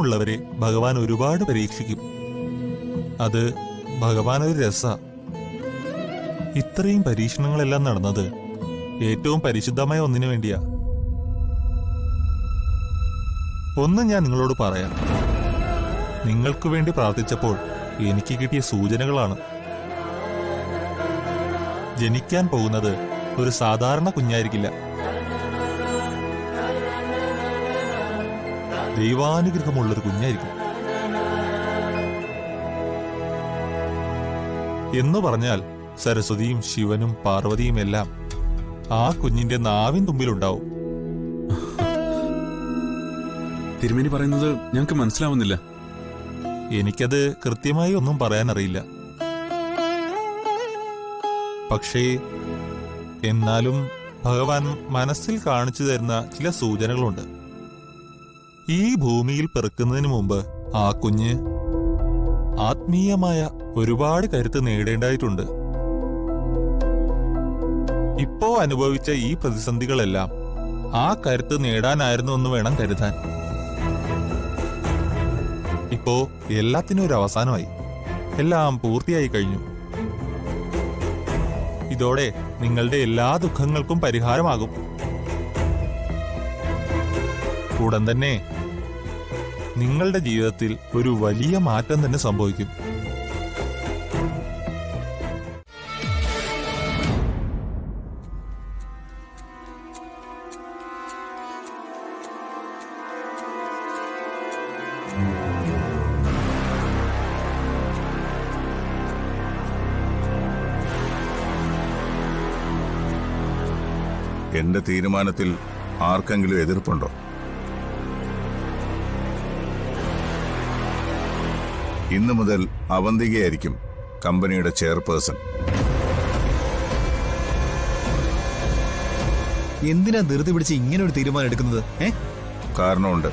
ഇഷ്ടമുള്ളവരെ ഭഗവാൻ ഒരുപാട് പരീക്ഷിക്കും. അത് ഭഗവാനൊരു രസ. ഇത്രയും പരീക്ഷണങ്ങളെല്ലാം നടന്നത് ഏറ്റവും പരിശുദ്ധമായ ഒന്നിനു വേണ്ടിയാ. ഒന്ന് ഞാൻ നിങ്ങളോട് പറയാം. നിങ്ങൾക്ക് വേണ്ടി പ്രാർത്ഥിച്ചപ്പോൾ എനിക്ക് കിട്ടിയ സൂചനകളാണ്. ജനിക്കാൻ പോകുന്നത് ഒരു സാധാരണ കുഞ്ഞായിരിക്കില്ല. ദൈവാനുഗ്രഹമുള്ളൊരു കുഞ്ഞായിരിക്കും. എന്ന് പറഞ്ഞാൽ സരസ്വതിയും ശിവനും പാർവതിയും എല്ലാം ആ കുഞ്ഞിന്റെ നാവിൻ തുമ്പിലുണ്ടാവും. തിരുമേനി പറയുന്നത് ഞങ്ങൾക്ക് മനസ്സിലാവുന്നില്ല. എനിക്കത് കൃത്യമായി ഒന്നും പറയാനറിയില്ല. പക്ഷേ എന്നാലും ഭഗവാൻ മനസ്സിൽ കാണിച്ചു തരുന്ന ചില സൂചനകളുണ്ട്. ഈ ഭൂമിയിൽ പിറക്കുന്നതിന് മുമ്പ് ആ കുഞ്ഞ് ആത്മീയമായ ഒരുപാട് കരുത്ത് നേടേണ്ടതായിട്ടുണ്ട്. ഇപ്പോ അനുഭവിച്ച ഈ പ്രതിസന്ധികളെല്ലാം ആ കരുത്ത് നേടാനായിരുന്നു എന്ന് വേണം കരുതാൻ. ഇപ്പോ എല്ലാത്തിനും ഒരു അവസാനമായി. എല്ലാം പൂർത്തിയായി കഴിഞ്ഞു. ഇതോടെ നിങ്ങളുടെ എല്ലാ ദുഃഖങ്ങൾക്കും പരിഹാരമാകും. ഉടൻ തന്നെ നിങ്ങളുടെ ജീവിതത്തിൽ ഒരു വലിയ മാറ്റം തന്നെ സംഭവിക്കും. എന്റെ തീരുമാനത്തിൽ ആർക്കെങ്കിലും എതിർപ്പുണ്ടോ? ഇന്നു മുതൽ അവന്തികയായിരിക്കും കമ്പനിയുടെ ചെയർപേഴ്സൺ. എന്തിനാ ധൃതി പിടിച്ച് ഇങ്ങനെ ഒരു തീരുമാനം എടുക്കുന്നത്? കാരണമുണ്ട്.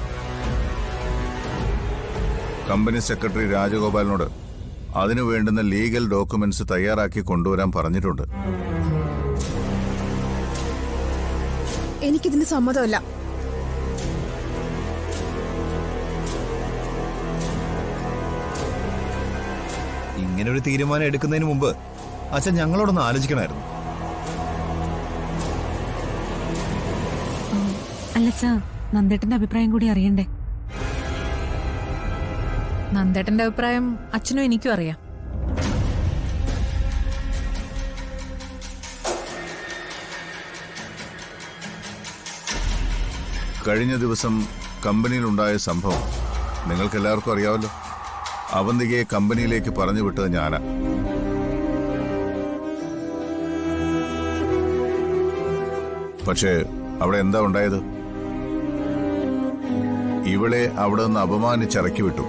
കമ്പനി സെക്രട്ടറി രാജഗോപാലിനോട് അതിനു വേണ്ടുന്ന ലീഗൽ ഡോക്യുമെന്റ്സ് തയ്യാറാക്കി കൊണ്ടുവരാൻ പറഞ്ഞിട്ടുണ്ട്. എനിക്കിതിന് സമ്മതമല്ല. ഇങ്ങനൊരു തീരുമാനം എടുക്കുന്നതിന് മുമ്പ് അച്ഛൻ ഞങ്ങളോടൊന്ന് ആലോചിക്കണമായിരുന്നു. അല്ലച്ചാ, നന്ദേട്ടന്റെ അഭിപ്രായം കൂടി അറിയണ്ടേ? നന്ദേട്ടന്റെ അഭിപ്രായം അച്ഛനും എനിക്കും അറിയാം. കഴിഞ്ഞ ദിവസം കമ്പനിയിലുണ്ടായ സംഭവം നിങ്ങൾക്കെല്ലാവർക്കും അറിയാമല്ലോ. അവന്തികയെ കമ്പനിയിലേക്ക് പറഞ്ഞു വിട്ടത് ഞാനാ. പക്ഷേ അവിടെ എന്താ ഉണ്ടായത്? ഇവളെ അവിടെ നിന്ന് അപമാനിച്ചിറക്കി വിട്ടു.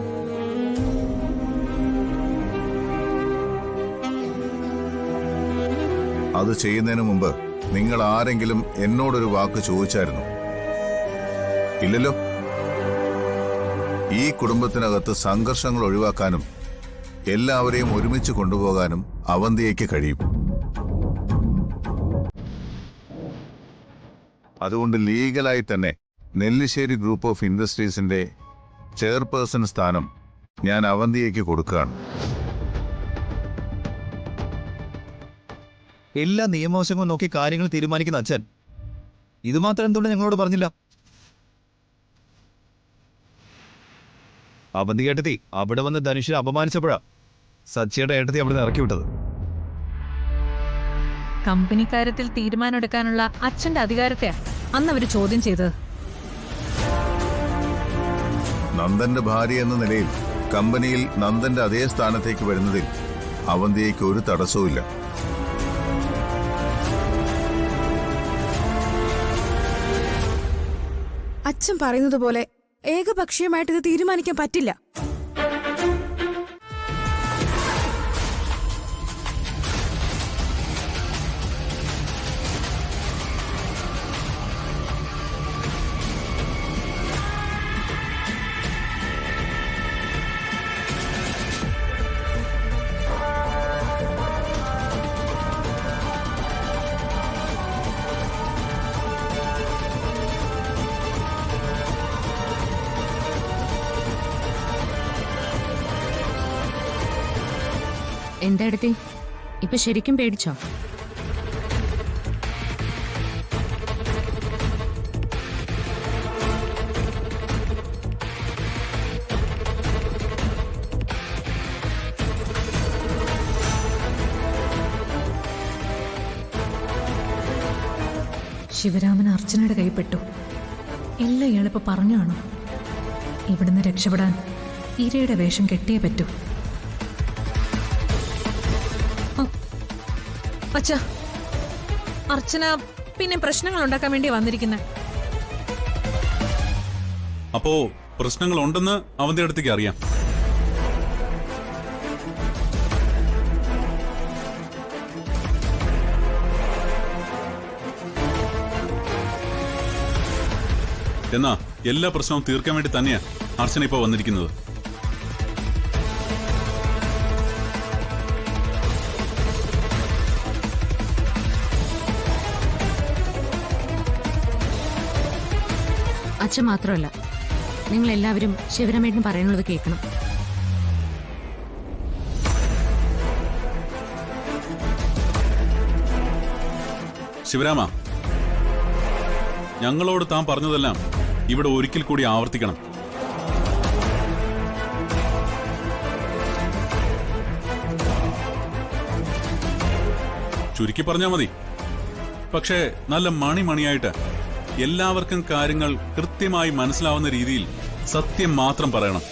അത് ചെയ്യുന്നതിന് മുമ്പ് നിങ്ങൾ ആരെങ്കിലും എന്നോടൊരു വാക്ക് ചോദിച്ചായിരുന്നു? ഇല്ലല്ലോ. ഈ കുടുംബത്തിനകത്ത് സംഘർഷങ്ങൾ ഒഴിവാക്കാനും എല്ലാവരെയും ഒരുമിച്ച് കൊണ്ടുപോകാനും അവന്തികയ്ക്ക് കഴിയും. അതുകൊണ്ട് ലീഗലായി തന്നെ നെല്ലിശ്ശേരി ഗ്രൂപ്പ് ഓഫ് ഇൻഡസ്ട്രീസിന്റെ ചെയർപേഴ്സൺ സ്ഥാനം ഞാൻ അവന്തികയ്ക്ക് കൊടുക്കുകയാണ്. എല്ലാ നിയമവശങ്ങളും നോക്കി കാര്യങ്ങൾ തീരുമാനിക്കുന്ന അച്ഛൻ ഇതുമാത്രം എന്തുകൊണ്ട് ഞങ്ങളോട് പറഞ്ഞില്ല? അവന്തി ഏട്ടത്തി അവിടെ വന്ന് ധനുഷിനെ അപമാനിച്ചപ്പോഴാ സച്ചിയുടെ ഏട്ടത്തി അവിടെ നിന്ന് ഇറക്കി വിട്ടത്. കമ്പനിക്കാര്യത്തിൽ തീരുമാനമെടുക്കാനുള്ള അച്ഛന്റെ അധികാരത്തെ അന്ന് അവര് ചോദ്യം ചെയ്തത്. നന്ദന്റെ ഭാര്യ എന്ന നിലയിൽ കമ്പനിയിൽ നന്ദന്റെ അതേ സ്ഥാനത്തേക്ക് വരുന്നതിൽ അവന്തിക്ക് ഒരു തടസ്സവുമില്ല. അച്ഛൻ പറയുന്നത് പോലെ ഏകപക്ഷീയമായിട്ട് ഇത് തീരുമാനിക്കാൻ പറ്റില്ല. എന്താ എടുത്തി ഇപ്പൊ ശരിക്കും പേടിച്ചോ? ശിവരാമൻ അർച്ചനയുടെ കൈപ്പെട്ടു. എല്ലാം ഇയാളിപ്പോ പറഞ്ഞു കാണും. ഇവിടുന്ന് രക്ഷപ്പെടാൻ ഇരയുടെ വേഷം കെട്ടിയേ പറ്റൂ. അച്ഛാ, അർച്ചന പിന്നെ പ്രശ്നങ്ങൾ ഉണ്ടാക്കാൻ വേണ്ടി വന്നിരിക്കുന്നത്. അപ്പോ പ്രശ്നങ്ങൾ ഉണ്ടെന്ന് അവന്റെ അടുത്തേക്ക് അറിയാം. എന്നാ എല്ലാ പ്രശ്നവും തീർക്കാൻ വേണ്ടി തന്നെയാ അർച്ചന ഇപ്പോ വന്നിരിക്കുന്നത്. അച്ഛൻ മാത്രമല്ല, നിങ്ങൾ എല്ലാവരും ശിവരാമേട്ടന് പറയാനുള്ളത് കേൾക്കണം. ശിവരാമ, ഞങ്ങളോട് താൻ പറഞ്ഞതെല്ലാം ഇവിടെ ഒരിക്കൽ കൂടി ആവർത്തിക്കണം. ചുരുക്കി പറഞ്ഞാൽ മതി. പക്ഷേ നല്ല മണിയായിട്ട് എല്ലാവർക്കും കാര്യങ്ങൾ കൃത്യമായി മനസ്സിലാവുന്ന രീതിയിൽ സത്യം മാത്രം പറയണം.